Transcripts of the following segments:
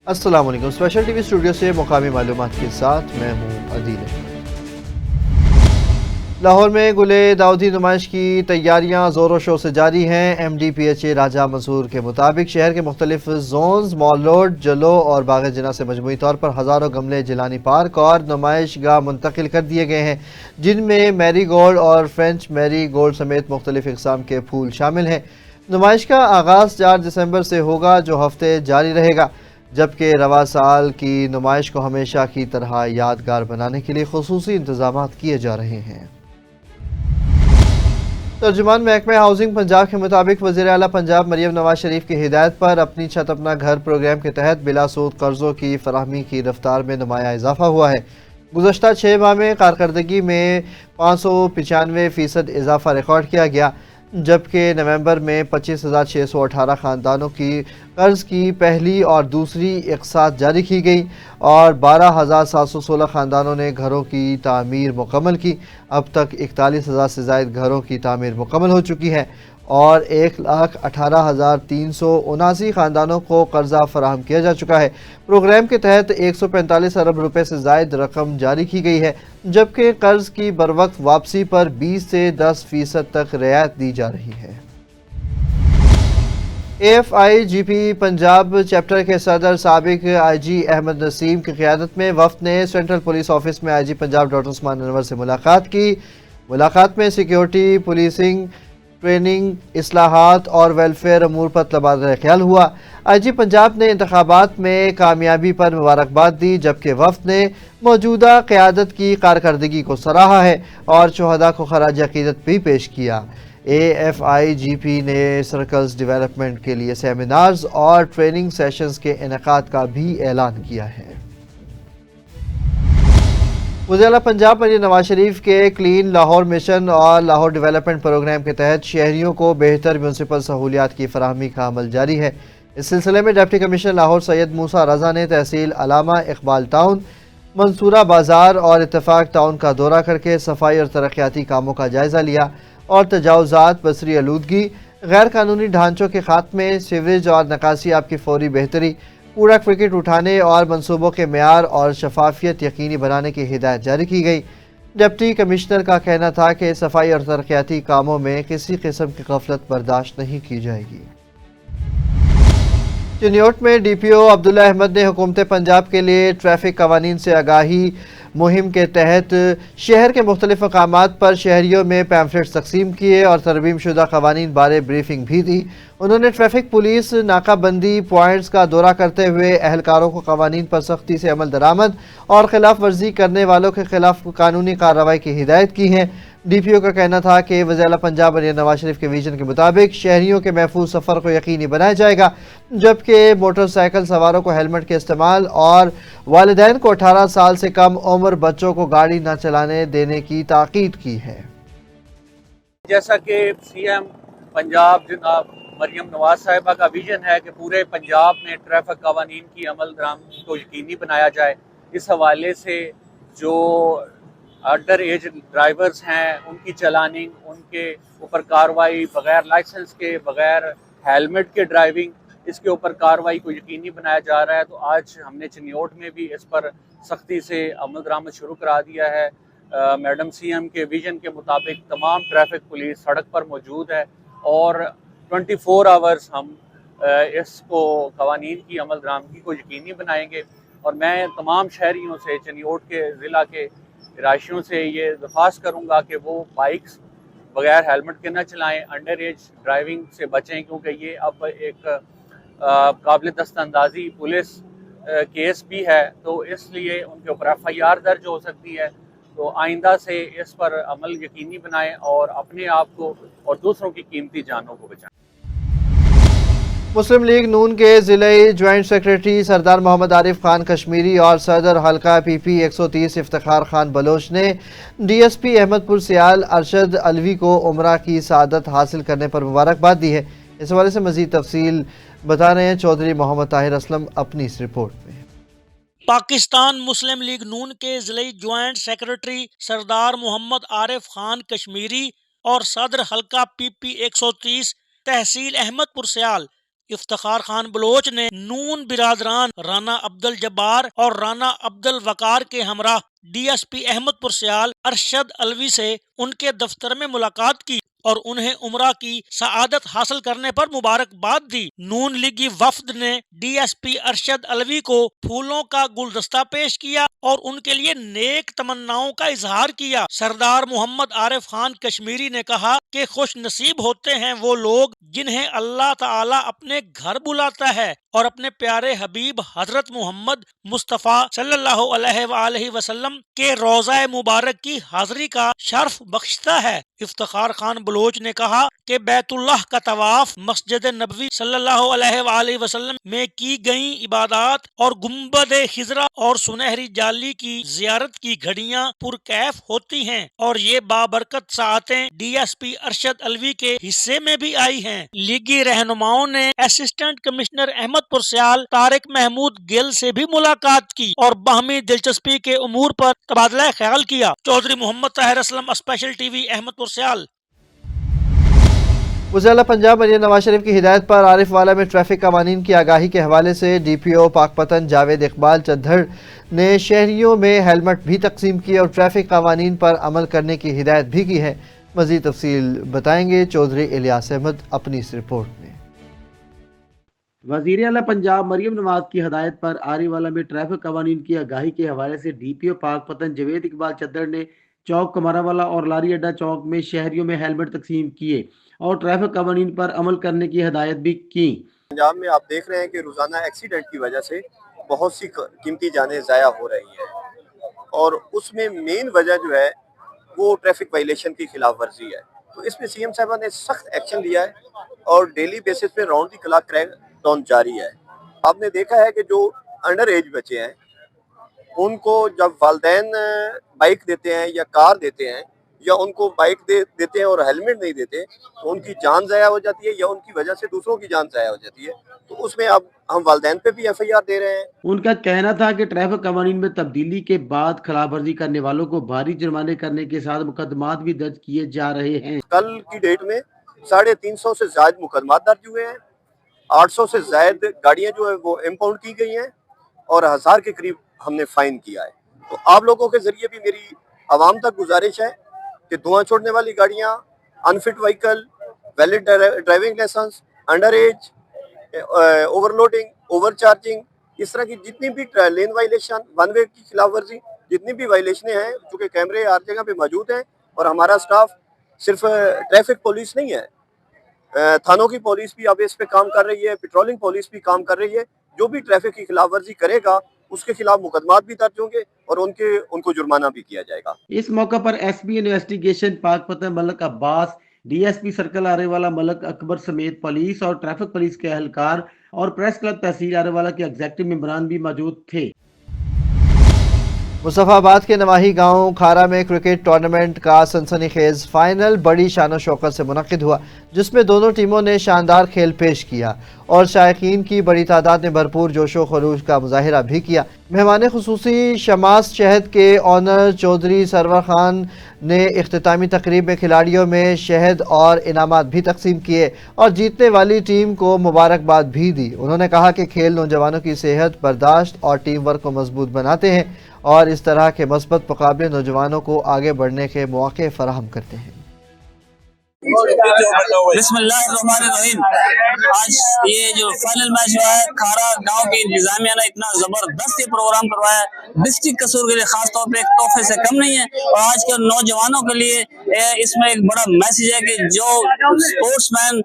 السلام علیکم۔ Special T V studio سے مقامی معلومات کے ساتھ میں ہوں عدیل۔ لاہور میں گلے داؤدی نمائش کی تیاریاں زور و شور سے جاری ہیں۔ M D P H A Raja Mansoor کے مطابق شہر کے مختلف زونز، مال روڈ، جلو اور باغ جناح سے مجموعی طور پر ہزاروں گملے جیلانی پارک اور نمائش گاہ منتقل کر دیے گئے ہیں، جن میں میری گولڈ اور فرینچ میری گولڈ سمیت مختلف اقسام کے پھول شامل ہیں۔ نمائش کا آغاز 4 دسمبر سے ہوگا، جو ہفتے جاری رہے گا، جبکہ رواں سال کی نمائش کو ہمیشہ کی طرح یادگار بنانے کے لیے خصوصی انتظامات کیے جا رہے ہیں۔ ترجمان محکمہ ہاؤسنگ پنجاب کے مطابق وزیر اعلیٰ پنجاب مریم نواز شریف کی ہدایت پر اپنی چھت اپنا گھر پروگرام کے تحت بلا سود قرضوں کی فراہمی کی رفتار میں نمایاں اضافہ ہوا ہے۔ گزشتہ 6 ماہ میں کارکردگی میں 595% اضافہ ریکارڈ کیا گیا، جبکہ نومبر میں 25,618 خاندانوں کی قرض کی پہلی اور دوسری اقساط جاری کی گئی اور 12,716 خاندانوں نے گھروں کی تعمیر مکمل کی۔ اب تک 41,000 سے زائد گھروں کی تعمیر مکمل ہو چکی ہے اور 1,18,379 خاندانوں کو قرضہ فراہم کیا جا چکا ہے۔ پروگرام کے تحت 145 ارب روپے سے زائد رقم جاری کی گئی ہے، جبکہ قرض کی بروقت واپسی پر 20 سے 10% تک رعایت دی جا رہی ہے۔ A F I G P Punjab chapter کے صدر سابق آئی جی احمد نسیم کی قیادت میں وفد نے سینٹرل پولیس آفس میں آئی جی پنجاب ڈاکٹر عثمان انور سے ملاقات کی۔ ملاقات میں سیکیورٹی، پولیسنگ، ٹریننگ، اصلاحات اور ویلفیئر امور پر تبادلہ خیال ہوا۔ آئی جی پنجاب نے انتخابات میں کامیابی پر مبارکباد دی، جبکہ وفد نے موجودہ قیادت کی کارکردگی کو سراہا ہے اور شہداء کو خراج عقیدت بھی پیش کیا۔ اے ایف آئی جی پی نے سرکلز ڈیولپمنٹ کے لیے سیمینارز اور ٹریننگ سیشنز کے انعقاد کا بھی اعلان کیا ہے۔ وزیر اعلیٰ پنجاب مریم نواز شریف کے کلین لاہور مشن اور لاہور ڈیولپمنٹ پروگرام کے تحت شہریوں کو بہتر میونسپل سہولیات کی فراہمی کا عمل جاری ہے۔ اس سلسلے میں ڈپٹی کمشنر لاہور سید موسیٰ رضا نے تحصیل علامہ اقبال ٹاؤن، منصورہ بازار اور اتفاق ٹاؤن کا دورہ کر کے صفائی اور ترقیاتی کاموں کا جائزہ لیا اور تجاوزات، بصری آلودگی، غیر قانونی ڈھانچوں کے خاتمے، سیوریج اور نکاسی آب کی فوری بہتری، کوڑا کرکٹ اٹھانے اور منصوبوں کے معیار اور شفافیت یقینی بنانے کی ہدایت جاری کی گئی۔ ڈپٹی کمشنر کا کہنا تھا کہ صفائی اور ترقیاتی کاموں میں کسی قسم کی غفلت برداشت نہیں کی جائے گی۔ چنیوٹ میں ڈی پی او عبداللہ احمد نے حکومت پنجاب کے لیے ٹریفک قوانین سے آگاہی مہم کے تحت شہر کے مختلف مقامات پر شہریوں میں پیمفلیٹس تقسیم کیے اور ترمیم شدہ قوانین بارے بریفنگ بھی دی۔ انہوں نے ٹریفک پولیس ناکہ بندی پوائنٹس کا دورہ کرتے ہوئے اہلکاروں کو قوانین پر سختی سے عمل درآمد اور خلاف ورزی کرنے والوں کے خلاف قانونی کارروائی کی ہدایت کی ہے۔ ڈی پی او کا کہنا تھا کہ وزیر اعلیٰ پنجاب مریم نواز شریف کے ویژن کے مطابق شہریوں کے محفوظ سفر کو یقینی بنایا جائے گا، جبکہ موٹر سائیکل سواروں کو ہیلمٹ کے استعمال اور والدین کو 18 سال سے کم عمر بچوں کو گاڑی نہ چلانے دینے کی تاکید کی ہے۔ جیسا کہ سی ایم پنجاب جناب مریم نواز صاحبہ کا ویژن ہے کہ پورے پنجاب میں ٹریفک قوانین کی عمل درآمدی کو یقینی بنایا جائے، اس حوالے سے جو انڈر ایج ڈرائیورز ہیں ان کی چلاننگ، ان کے اوپر کارروائی، بغیر لائسنس کے، بغیر ہیلمٹ کے ڈرائیونگ، اس کے اوپر کارروائی کو یقینی بنایا جا رہا ہے۔ تو آج ہم نے چنیوٹ میں بھی اس پر سختی سے عمل درآمد شروع کرا دیا ہے۔ میڈم سی ایم کے ویژن کے مطابق تمام ٹریفک پولیس سڑک پر موجود ہے اور 24 آورز ہم اس کو قوانین کی عمل درآمدی کو یقینی بنائیں گے۔ اور میں تمام شہریوں سے، چنیوٹ کے ضلع کے رہائشیوں سے یہ درخواست کروں گا کہ وہ بائکس بغیر ہیلمٹ کے نہ چلائیں، انڈر ایج ڈرائیونگ سے بچیں، کیونکہ یہ اب ایک قابل دست اندازی پولیس کیس بھی ہے، تو اس لیے ان کے اوپر ایف آئی آر درج ہو سکتی ہے۔ تو آئندہ سے اس پر عمل یقینی بنائیں اور اپنے آپ کو اور دوسروں کی قیمتی جانوں کو بچائیں۔ مسلم لیگ نون کے ضلعی جوائنٹ سیکریٹری سردار محمد عارف خان کشمیری اور صدر حلقہ پی پی 130 افتخار خان بلوچ نے ڈی ایس پی احمد پور سیال ارشد علوی کو عمرہ کی سعادت حاصل کرنے پر مبارکباد دی ہے۔ اس حوالے سے مزید تفصیل بتا رہے ہیں چودھری محمد طاہر اسلم اپنی اس رپورٹ میں۔ پاکستان مسلم لیگ نون کے ضلعی جوائنٹ سیکرٹری سردار محمد عارف خان کشمیری اور صدر حلقہ پی پی 130 تحصیل احمد پور سیال افتخار خان بلوچ نے نون برادران رانا عبد الجبار اور رانا عبد الوقار کے ہمراہ D S P Ahmadpur Sial Arshad Alvi سے ان کے دفتر میں ملاقات کی اور انہیں عمرہ کی سعادت حاصل کرنے پر مبارکباد دی۔ نون لیگی وفد نے ڈی ایس پی ارشد الوی کو پھولوں کا گلدستہ پیش کیا اور ان کے لیے نیک تمناؤں کا اظہار کیا۔ سردار محمد عارف خان کشمیری نے کہا کہ خوش نصیب ہوتے ہیں وہ لوگ جنہیں اللہ تعالیٰ اپنے گھر بلاتا ہے اور اپنے پیارے حبیب حضرت محمد مصطفیٰ صلی اللہ علیہ وآلہ وسلم کے روضہ مبارک کی حاضری کا شرف بخشتا ہے۔ افتخار خان بلوچ نے کہا کہ بیت اللہ کا طواف، مسجد نبوی صلی اللہ علیہ وآلہ وسلم میں کی گئی عبادات اور گنبد خضرا اور سنہری جالی کی زیارت کی گھڑیاں پرکیف ہوتی ہیں اور یہ بابرکت ساعتیں D S P Arshad Alvi کے حصے میں بھی آئی ہیں۔ لیگی رہنماؤں نے اسسٹنٹ کمشنر احمد پرسیال طارق محمود گل سے بھی ملاقات کی اور باہمی دلچسپی کے امور پر تبادلہ خیال کیا۔ Chaudhry Muhammad Tahir Aslam, special T V, Ahmadpur Sial. وزیر اعلیٰ پنجاب مریم نواز شریف کی ہدایت پر عارف والا میں ٹریفک قوانین کی آگاہی کے حوالے سے ڈی پی او پاک پتن جاوید اقبال چدھڑ نے شہریوں میں ہیلمٹ بھی تقسیم کیے اور ٹریفک قوانین پر عمل کرنے کی ہدایت بھی کی ہے۔ مزید تفصیل بتائیں گے چودھری الیاس احمد اپنی اس رپورٹ میں۔ وزیر اعلیٰ پنجاب مریم نواز کی ہدایت پر آری والا میں ٹریفک قوانین کی آگاہی کے حوالے سے ڈی پی او پاک پتن جاوید اقبال چدھڑ نے چوک کمارا والا اور لاری اڈا چوک میں شہریوں میں ہیلمٹ تقسیم کیے اور ٹریفک قوانین پر عمل کرنے کی ہدایت بھی کی۔ پنجاب میں آپ دیکھ رہے ہیں کہ روزانہ ایکسیڈنٹ کی وجہ سے بہت سی قیمتی جانیں ضائع ہو رہی ہیں اور اس میں مین وجہ جو ہے وہ ٹریفک وائلیشن کی خلاف ورزی ہے۔ تو اس میں سی ایم صاحبہ نے سخت ایکشن لیا ہے اور ڈیلی بیسس پہ round the clock crackdown جاری ہے۔ آپ نے دیکھا ہے کہ جو انڈر ایج بچے ہیں ان کو جب والدین بائک دیتے ہیں یا کار دیتے ہیں یا ان کو بائک دیتے ہیں اور ہیلمٹ نہیں دیتے تو ان کی جان ضائع ہو جاتی ہے یا ان کی وجہ سے دوسروں کی جان ضائع ہو جاتی ہے۔ تو اس میں اب ہم والدین پہ بھی ایف آئی آر دے رہے ہیں۔ ان کا کہنا تھا کہ ٹریفک قوانین میں تبدیلی کے بعد خلاف ورزی کرنے والوں کو بھاری جرمانے کرنے کے ساتھ مقدمات بھی درج کیے جا رہے ہیں۔ کل کی ڈیٹ میں 350 سے زائد مقدمات درج ہوئے ہیں، 800 سے زائد گاڑیاں جو ہے وہ امپاؤنڈ کی گئی ہیں اور 1000 کے قریب ہم نے فائن کیا ہے۔ تو آپ لوگوں کے ذریعے بھی میری عوام تک گزارش ہے کہ دھواں چھوڑنے والی گاڑیاں، unfit vehicle, valid driving licence, under age, overloading, overcharging, اس طرح کی جتنی بھی لین وائلیشن، ون وے کی خلاف ورزی، جتنی بھی وائلیشنیں ہیں، چونکہ کیمرے ہر جگہ پہ موجود ہیں اور ہمارا سٹاف صرف ٹریفک پولیس نہیں ہے، تھانوں کی پولیس بھی اب اس پہ کام کر رہی ہے، پیٹرولنگ پولیس بھی کام کر رہی ہے۔ جو بھی ٹریفک کی خلاف ورزی کرے گا اس کے خلاف مقدمات بھی درج ہوں گے اور ان کو جرمانہ بھی کیا جائے گا۔ اس موقع پر ایس پی انویسٹیگیشن پاک پتن ملک عباس، ڈی ایس پی سرکل آرے والا ملک اکبر سمیت پولیس اور ٹریفک پولیس کے اہلکار اور پریس کلب تحصیل آرے والا کے ایگزیکٹو ممبران بھی موجود تھے۔ مصطفیٰ آباد کے نواحی گاؤں کھارا میں کرکٹ ٹورنامنٹ کا سنسنی خیز فائنل بڑی شان و شوکت سے منعقد ہوا، جس میں دونوں ٹیموں نے شاندار کھیل پیش کیا اور شائقین کی بڑی تعداد نے بھرپور جوش و خروش کا مظاہرہ بھی کیا۔ مہمان خصوصی شماس شہد کے آنر چودھری سرور خان نے اختتامی تقریب میں کھلاڑیوں میں شہد اور انعامات بھی تقسیم کیے اور جیتنے والی ٹیم کو مبارکباد بھی دی۔ انہوں نے کہا کہ کھیل نوجوانوں کی صحت، برداشت اور ٹیم ورک کو مضبوط بناتے ہیں اور اس طرح کے مثبت مقابلے نوجوانوں کو آگے بڑھنے کے مواقع فراہم کرتے ہیں۔ بسم اللہ الرحمن الرحیم۔ آج یہ جو فائنل میچ ہوا ہے، کھارا گاؤں کی انتظامیہ نے اتنا زبردست یہ پروگرام کروایا ہے، ڈسٹرکٹ قصور کے لیے خاص طور پہ ایک تحفے سے کم نہیں ہے اور آج کے نوجوانوں کے لیے اس میں ایک بڑا میسج ہے کہ جو اسپورٹس مین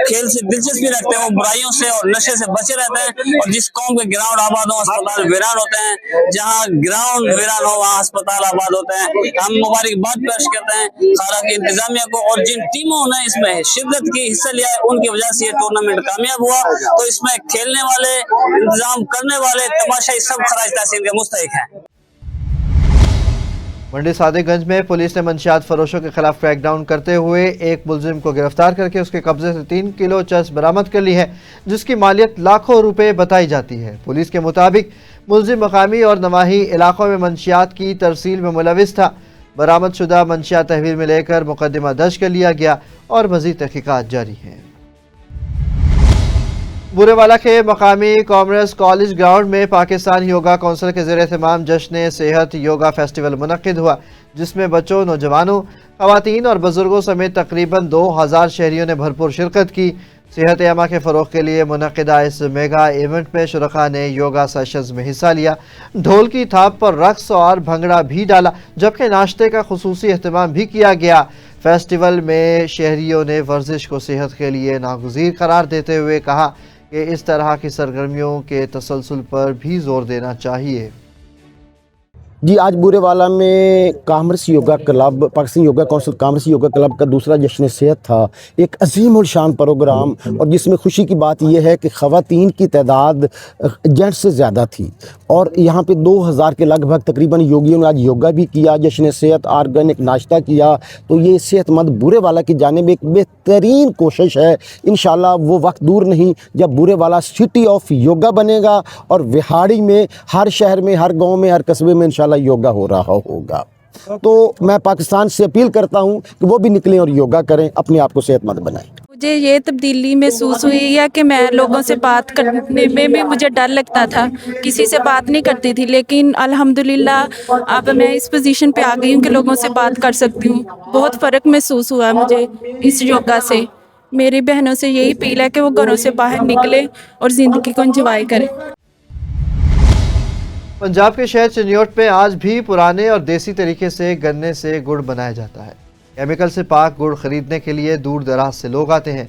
کھیل سے دلچسپی رکھتے ہیں وہ برائیوں سے اور نشے سے بچے رہتے ہیں، اور جس قوم کے گراؤنڈ آباد ہوں اسپتال ویران ہوتے ہیں، جہاں گراؤنڈ ویران ہو وہاں اسپتال آباد ہوتے ہیں۔ ہم مبارکباد پیش کرتے ہیں کھارا کی انتظامیہ کو اور جن ٹیموں نے اس میں شرکت کی، حصہ لیا ہے، ان کی وجہ سے یہ ٹورنامنٹ کامیاب ہوا۔ تو اس میں کھیلنے والے، انتظام کرنے والے، تماشائی سب خراج تحسین کے مستحق ہیں۔ منڈی صادق گنج میں پولیس نے منشیات فروشوں کے خلاف کریک ڈاؤن کرتے ہوئے ایک ملزم کو گرفتار کر کے اس کے قبضے سے 3 کلو چرس برآمد کر لی ہے، جس کی مالیت لاکھوں روپے بتائی جاتی ہے۔ پولیس کے مطابق ملزم مقامی اور نواحی علاقوں میں منشیات کی ترسیل میں ملوث تھا۔ برآمد شدہ منشیات تحویل میں لے کر مقدمہ درج کر لیا گیا اور مزید تحقیقات جاری ہیں۔ بورے والا کے مقامی کامرس کالج گراؤنڈ میں پاکستان یوگا کونسل کے زیر اہتمام جشن صحت یوگا فیسٹیول منعقد ہوا، جس میں بچوں، نوجوانوں، خواتین اور بزرگوں سمیت تقریباً 2000 شہریوں نے بھرپور شرکت کی۔ صحت عامہ کے فروغ کے لیے منعقدہ اس میگا ایونٹ میں شرکاء نے یوگا سیشنز میں حصہ لیا، ڈھول کی تھاپ پر رقص اور بھنگڑا بھی ڈالا، جبکہ ناشتے کا خصوصی اہتمام بھی کیا گیا۔ فیسٹیول میں شہریوں نے ورزش کو صحت کے لیے ناگزیر قرار دیتے ہوئے کہا کہ اس طرح کی سرگرمیوں کے تسلسل پر بھی زور دینا چاہیے۔ جی آج بورے والا میں commerce yoga club, Pakistan yoga council commerce yoga club کا دوسرا جشن صحت تھا، ایک عظیم الشان پروگرام، اور جس میں خوشی کی بات یہ ہے کہ خواتین کی تعداد جینٹس سے زیادہ تھی، اور یہاں پہ 2000 کے لگ بھگ تقریباً یوگیوں نے آج یوگا بھی کیا، جشن صحت آرگینک ناشتہ کیا۔ تو یہ صحت مند بورے والا کی جانب ایک بہترین کوشش ہے۔ انشاءاللہ وہ وقت دور نہیں جب بورے والا سٹی آف یوگا بنے گا، اور وہاڑی میں ہر شہر میں، ہر گاؤں میں، ہر قصبے میں انشاءاللہ یوگا ہو رہا ہوگا۔ تو میں پاکستان سے اپیل کرتا ہوں کہ وہ بھی نکلیں اور یوگا کریں، اپنے آپ کو صحت مند بنائیں۔ مجھے یہ تبدیلی محسوس ہوئی ہے کہ میں لوگوں سے بات کرنے میں بھی مجھے ڈر لگتا تھا، کسی سے بات نہیں کرتی تھی، لیکن الحمدللہ اب میں اس پوزیشن پہ آ گئی ہوں کہ لوگوں سے بات کر سکتی ہوں۔ بہت فرق محسوس ہوا ہے مجھے اس یوگا سے۔ میری بہنوں سے یہی اپیل ہے کہ وہ گھروں سے باہر نکلیں اور زندگی کو انجوائے کریں۔ پنجاب کے شہر چنیوٹ میں آج بھی پرانے اور دیسی طریقے سے گنے سے گڑ بنایا جاتا ہے۔ کیمیکل سے پاک گڑ خریدنے کے لیے دور دراز سے لوگ آتے ہیں۔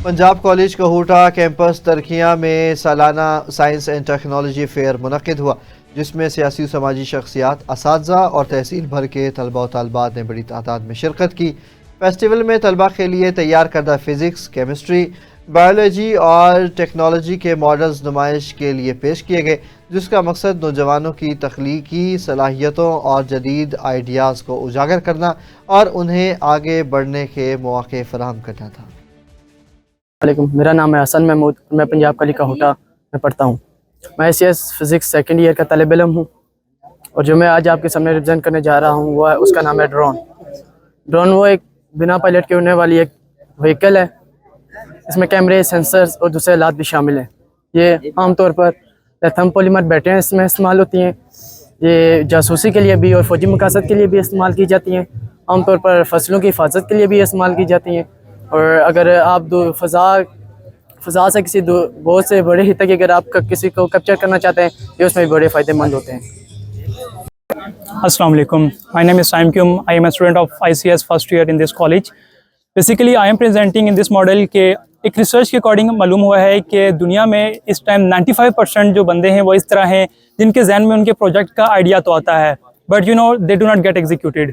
پنجاب کالج کہوٹہ کیمپس ترکیاں میں سالانہ سائنس اینڈ ٹیکنالوجی فیئر منعقد ہوا، جس میں سیاسی و سماجی شخصیات، اساتذہ اور تحصیل بھر کے طلبہ و طالبات نے بڑی تعداد میں شرکت کی۔ فیسٹیول میں طلبہ کے لیے تیار کردہ فزکس، کیمسٹری، بایولوجی اور ٹیکنالوجی کے ماڈلز نمائش کے لیے پیش کیے گئے، جس کا مقصد نوجوانوں کی تخلیقی صلاحیتوں اور جدید آئیڈیاز کو اجاگر کرنا اور انہیں آگے بڑھنے کے مواقع فراہم کرنا تھا۔ علیکم، میرا نام ہے حسن محمود، میں پنجاب کالج کہوٹہ میں پڑھتا ہوں۔ میں CS فزکس سیکنڈ ایئر کا طالب علم ہوں، اور جو میں آج آپ کے سامنے ریپرزینٹ کرنے جا رہا ہوں وہ ہے، اس کا نام ہے ڈرون۔ ڈرون وہ ایک بنا پائلٹ کے اڑنے والی ایک وہیکل ہے۔ اس میں کیمرے، سینسرز اور دوسرے آلات بھی شامل ہیں۔ یہ عام طور پر لیتھیم پولیمر بیٹریاں اس میں استعمال ہوتی ہیں۔ یہ جاسوسی کے لیے بھی اور فوجی مقاصد کے لیے بھی استعمال کی جاتی ہیں۔ عام طور پر فصلوں کی حفاظت کے لیے بھی استعمال کی جاتی ہیں، اور اگر آپ فضا سے کسی بہت سے بڑے خطے کی اگر آپ کسی کو کیپچر کرنا چاہتے ہیں، یہ اس میں بڑے فائدہ مند ہوتے ہیں۔ Assalamu alaikum. My name is Saim Kyum. I am a student of ICS first year in this college. Basically, I am presenting in this model کہ ایک ریسرچ کے اکارڈنگ معلوم ہوا ہے کہ دنیا میں اس ٹائم 95% جو بندے ہیں وہ اس طرح ہیں جن کے ذہن میں ان کے پروجیکٹ کا آئیڈیا تو آتا ہے، but they do not get executed.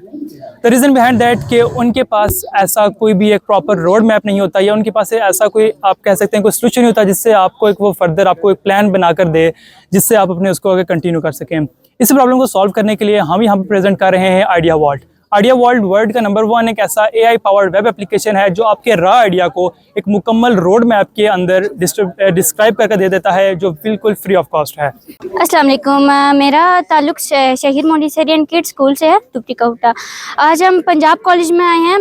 The reason behind that کہ ان کے پاس ایسا کوئی بھی ایک پراپر روڈ میپ نہیں ہوتا، یا ان کے پاس ایسا کوئی آپ کہہ سکتے ہیں کوئی سولوشن نہیں ہوتا جس سے آپ کو ایک وہ فردر آپ کو ایک پلان بنا کر دے جس سے آپ اپنے اس کو آگے کنٹینیو کر سکیں۔ اس پرابلم کو سالو کرنے کے لیے ہم یہاں پہ پریزنٹ کر رہے ہیں idea vault. Idea vault world کا نمبر 1 ایک ایسا AI پاورڈ ویب اپلیکیشن ہے جو آپ کے را آئیڈیا کو ایک مکمل روڈ میپ کے اندر ڈسکرائب کر کے دے دیتا ہے، جو بالکل فری آف کاسٹ ہے۔ السلام علیکم، میرا تعلق شہید مونٹیسری کڈ اسکول سے ہے، دپٹی کہوٹہ۔ آج ہم پنجاب کالج میں آئے ہیں،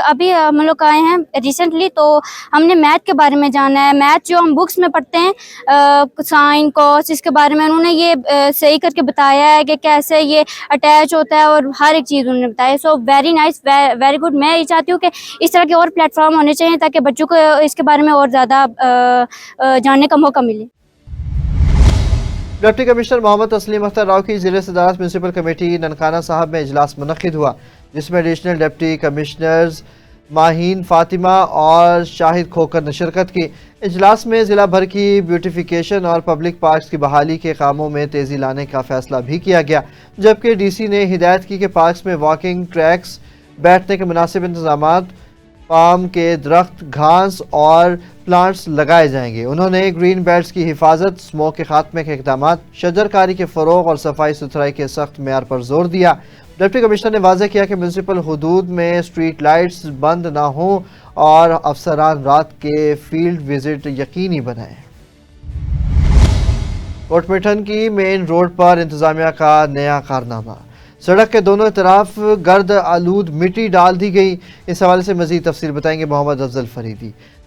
ابھی ہم لوگ آئے ہیں ریسنٹلی، تو ہم نے میتھ کے بارے میں جانا ہے۔ میتھ جو ہم بکس میں پڑھتے ہیں، سائن کاس، اس کے بارے میں انہوں نے یہ صحیح کر کے بتایا ہے کہ کیسے یہ اٹیچ ہوتا ہے، اور ہر ایک چیز انہوں نے بتایا۔ So very nice, very good. میں یہ چاہتی ہوں کہ اس طرح کے اور پلیٹ فارم ہونے چاہیے تاکہ بچوں کو اس کے بارے میں اور زیادہ جاننے کا موقع ملے۔ ڈپٹی کمشنر محمد تسلیم اختر راؤ کی زیر صدارت میونسپل کمیٹی ننکانہ صاحب میں اجلاس منعقد ہوا، جس میں additional deputy commissioners Maheen Fatima اور شاہد کھوکر نے شرکت کی۔ اجلاس میں ضلع بھر کی بیوٹیفیکیشن اور پبلک پارکس کی بحالی کے کاموں میں تیزی لانے کا فیصلہ بھی کیا گیا، جبکہ DC نے ہدایت کی کہ پارکس میں واکنگ ٹریکس، بیٹھنے کے مناسب انتظامات، پام کے درخت، گھاس اور پلانٹس لگائے جائیں گے۔ انہوں نے گرین بیلٹس کی حفاظت، اسموگ کے خاتمے کے اقدامات، شجر کاری کے فروغ اور صفائی ستھرائی کے سخت معیار پر زور دیا۔ ڈپٹی کمشنر نے واضح کیا کہ میونسپل حدود میں اسٹریٹ لائٹس بند نہ ہوں اور افسران رات کے فیلڈ وزٹ یقینی بنائیں۔ کوٹ میٹھن کی مین روڈ پر انتظامیہ کا نیا کارنامہ، سڑک کے دونوں طرف گرد آلود مٹی ڈال دی گئی۔ اس حوالے سے مزید تفصیل بتائیں گے محمد افضل فریدی۔